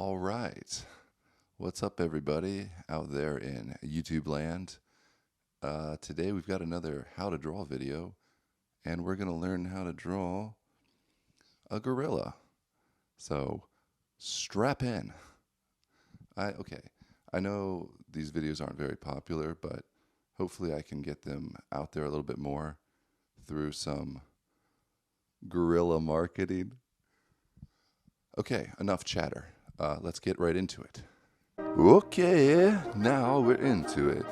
All right. What's up, everybody out there in YouTube land? Today we've got another how to draw video, and we're going to learn how to draw a gorilla. So strap in. Okay. I know these videos aren't very popular, but hopefully I can get them out there a little bit more through some guerrilla marketing. Okay, enough chatter. Let's get right into it. Okay, now we're into it.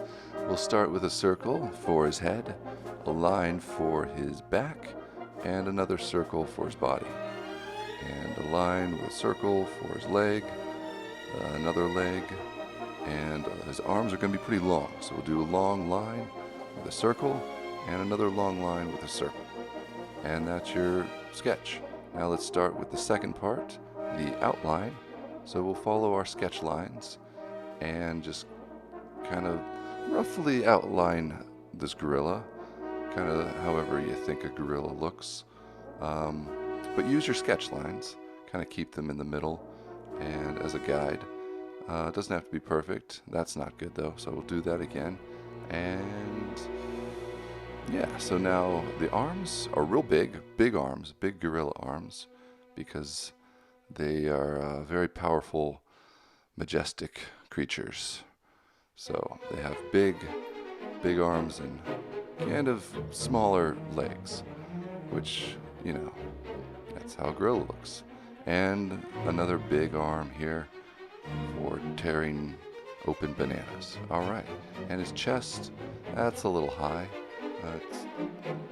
We'll start with a circle for his head, a line for his back, and another circle for his body. And a line with a circle for his leg, another leg, and his arms are going to be pretty long. So we'll do a long line with a circle and another long line with a circle. And that's your sketch. Now let's start with the second part, the outline. So we'll follow our sketch lines and just kind of roughly outline this gorilla, kind of however you think a gorilla looks. But use your sketch lines, kind of keep them in the middle and as a guide. It doesn't have to be perfect. That's not good though, so we'll do that again. And yeah, so now the arms are real big arms, big gorilla arms, because they are very powerful, majestic creatures. So they have big arms and kind of smaller legs, which, you know, that's how a gorilla looks. And another big arm here for tearing open bananas. All right, and his chest, that's a little high. Let's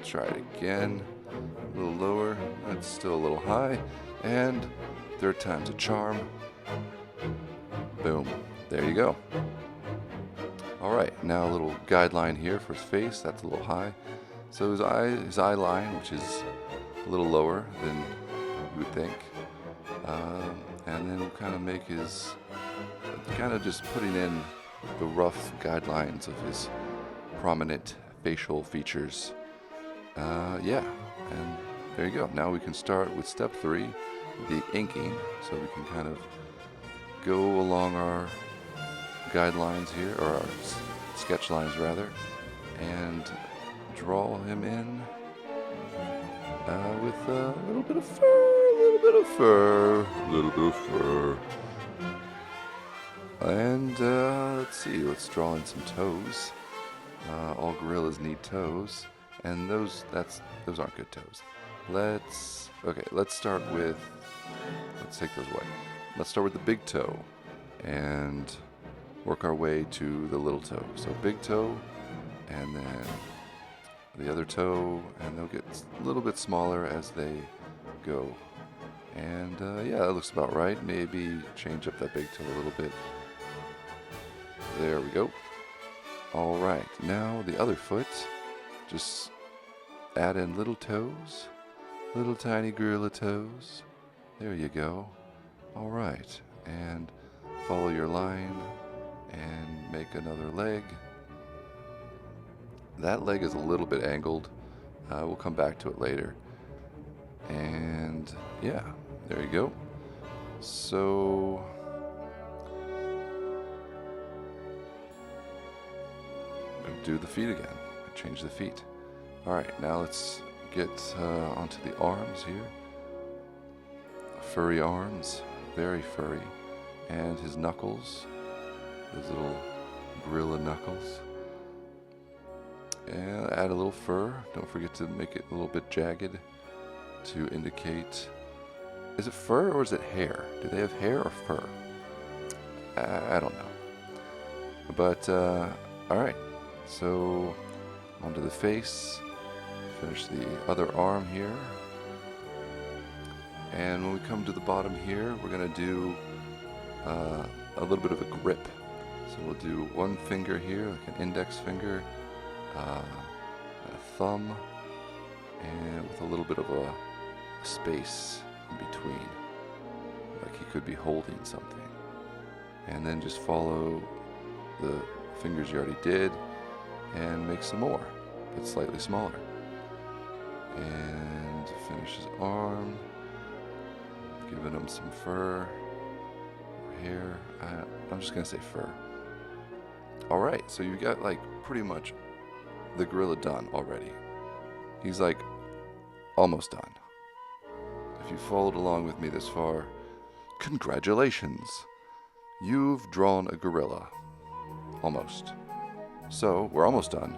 try it again. A little lower. That's still a little high. And third time's a charm. Boom. There you go. All right. Now a little guideline here for his face. That's a little high. So his eye line, which is a little lower than you would think. And then we'll kind of make his, kind of just putting in the rough guidelines of his prominent facial features. Yeah, and there you go. Now we can start with step 3, the inking. So we can kind of go along our guidelines here, or our sketch lines rather, and draw him in with a little bit of fur, And let's see, let's draw in some toes. All gorillas need toes, and those aren't good toes. Let's start with, let's take those away. Let's start with the big toe and work our way to the little toe. So big toe, and then the other toe, and they'll get a little bit smaller as they go. And yeah, that looks about right. Maybe change up that big toe a little bit. There we go. All right, now the other foot, just add in little toes, little tiny gorilla toes. There you go. All right, and follow your line and make another leg. That leg is a little bit angled. We'll come back to it later. And yeah, there you go. So do the feet again. Change the feet. All right, now let's get onto the arms here. Furry arms, very furry, and his knuckles, those little gorilla knuckles. And add a little fur. Don't forget to make it a little bit jagged to indicate. Is it fur or is it hair? Do they have hair or fur? I don't know. But all right. So onto the face, finish the other arm here. And when we come to the bottom here, we're going to do a little bit of a grip. So we'll do one finger here, like an index finger, a thumb, and with a little bit of a space in between, like he could be holding something. And then just follow the fingers you already did and make some more, but slightly smaller. And finish his arm, giving him some fur. I'm just gonna say fur. All right, so you got like pretty much the gorilla done already. He's like almost done. If you followed along with me this far, congratulations. You've drawn a gorilla. Almost. So, we're almost done.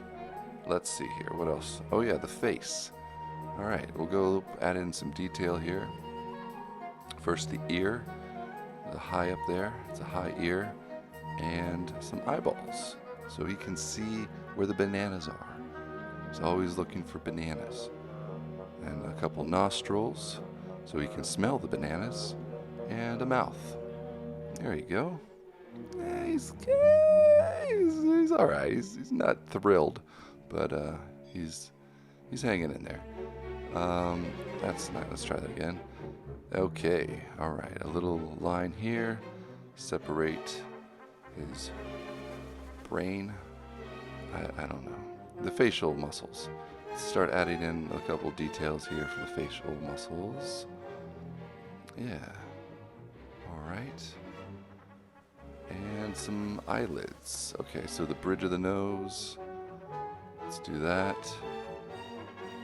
Let's see here. What else? Oh yeah, the face. All right, we'll go add in some detail here. First, the ear. The high up there. It's a high ear. And some eyeballs. So he can see where the bananas are. He's always looking for bananas. And a couple nostrils, so he can smell the bananas. And a mouth. There you go. He's all right. He's not thrilled, but he's hanging in there. That's not. Let's try that again. Okay. All right. A little line here. Separate his brain. I don't know. The facial muscles. Let's start adding in a couple details here for the facial muscles. Yeah. All right. And some eyelids. Okay, so the bridge of the nose. Let's do that.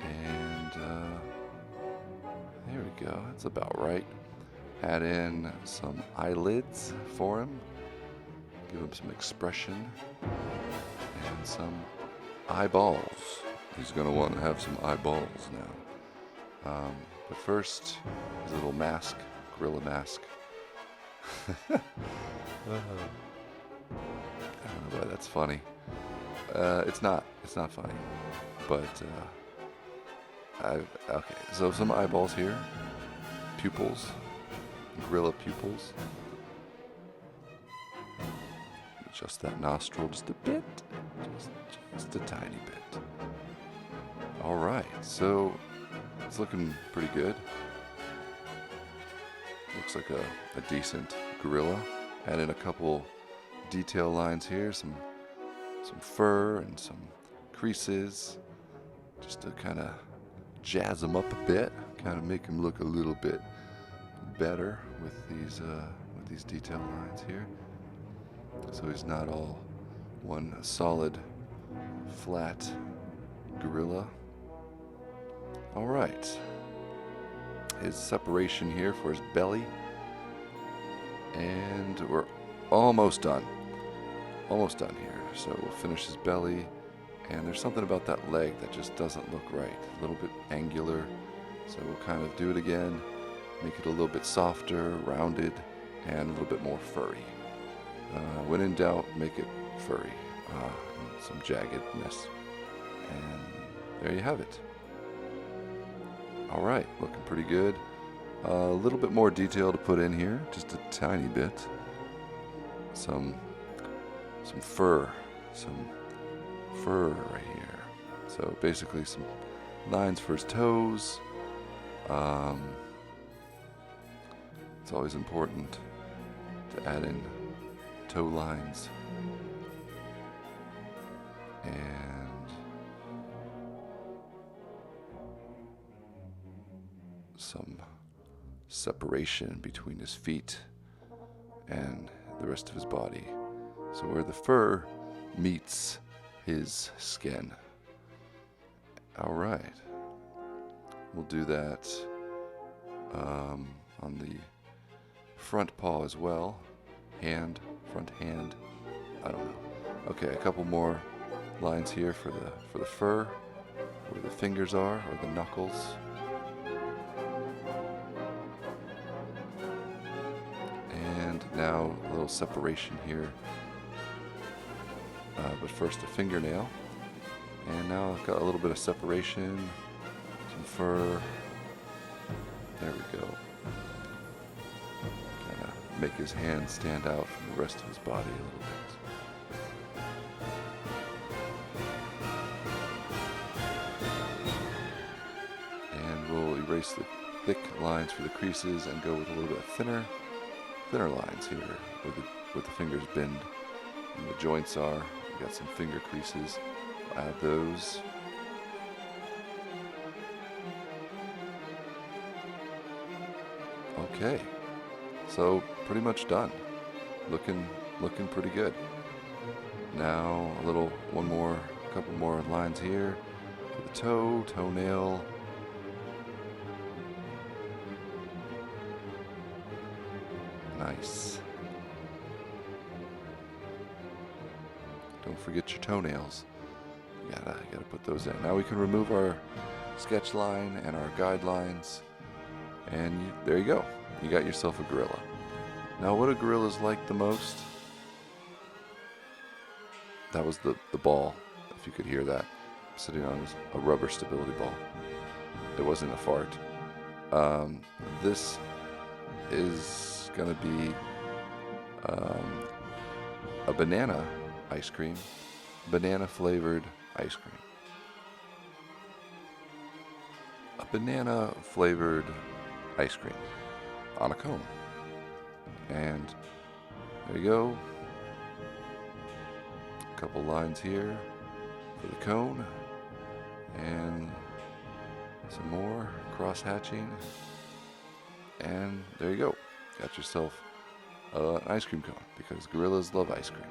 And there we go. That's about right. Add in some eyelids for him. Give him some expression. And some eyeballs. He's going to want to have some eyeballs now. But first, his little mask, gorilla mask. I don't know why that's funny. It's not funny. But okay. So some eyeballs here, pupils, gorilla pupils. Adjust that nostril just a bit, just a tiny bit. All right. So it's looking pretty good. Looks like a decent gorilla. Add in a couple detail lines here, some fur and some creases, just to kind of jazz him up a bit, kind of make him look a little bit better with these detail lines here. So he's not all one solid, flat gorilla. All right. His separation here for his belly. And we're almost done. Almost done here. So we'll finish his belly. And there's something about that leg that just doesn't look right. A little bit angular. So we'll kind of do it again. Make it a little bit softer, rounded, and a little bit more furry. When in doubt, make it furry. And some jaggedness. And there you have it. All right, looking pretty good. A little bit more detail to put in here, just a tiny bit. Some fur right here. So basically some lines for his toes. It's always important to add in toe lines. And some separation between his feet and the rest of his body. So where the fur meets his skin. All right. We'll do that on the front paw as well. Front hand. I don't know. Okay, a couple more lines here for the fur, where the fingers are, or the knuckles. And now a little separation here. But first a fingernail. And now I've got a little bit of separation, some fur. There we go. Kind of make his hand stand out from the rest of his body a little bit. And we'll erase the thick lines for the creases and go with a little bit thinner lines here, where the fingers bend and the joints are. We got some finger creases. We'll add those. Okay, so pretty much done. looking pretty good. Now a couple more lines here for the toenail. Nice. Don't forget your toenails. You gotta put those in. Now we can remove our sketch line and our guidelines, and there you go. You got yourself a gorilla. Now, what do gorillas like the most? That was the ball, if you could hear that, sitting on a rubber stability ball. It wasn't a fart. This is gonna be a banana ice cream, banana flavored ice cream. A banana flavored ice cream on a cone. And there you go. A couple lines here for the cone. And some more cross hatching. And there you go. Got yourself an ice cream cone, because gorillas love ice cream.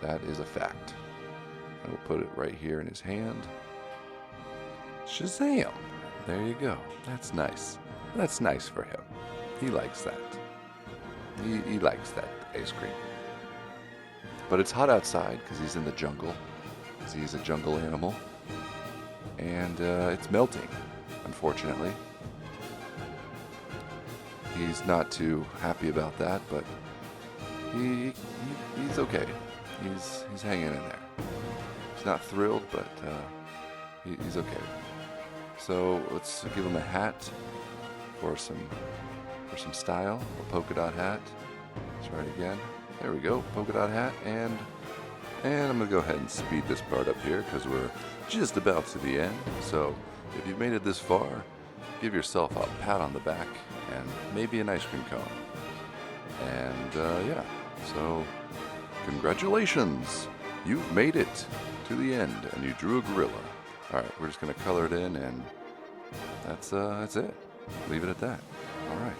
That is a fact. And we'll put it right here in his hand. Shazam! There you go. That's nice. That's nice for him. He likes that. He likes that ice cream. But it's hot outside because he's in the jungle. Because he's a jungle animal. And it's melting, unfortunately. He's not too happy about that, but he's okay. He's hanging in there. He's not thrilled, but he's okay. So let's give him a hat for some style. A polka dot hat. Let's try it again. There we go. Polka dot hat, and I'm gonna go ahead and speed this part up here because we're just about to the end. So if you've made it this far, give yourself a pat on the back and maybe an ice cream cone. And yeah, so congratulations, you've made it to the end, and you drew a gorilla. All right, we're just gonna color it in, and that's it. Leave it at that. All right.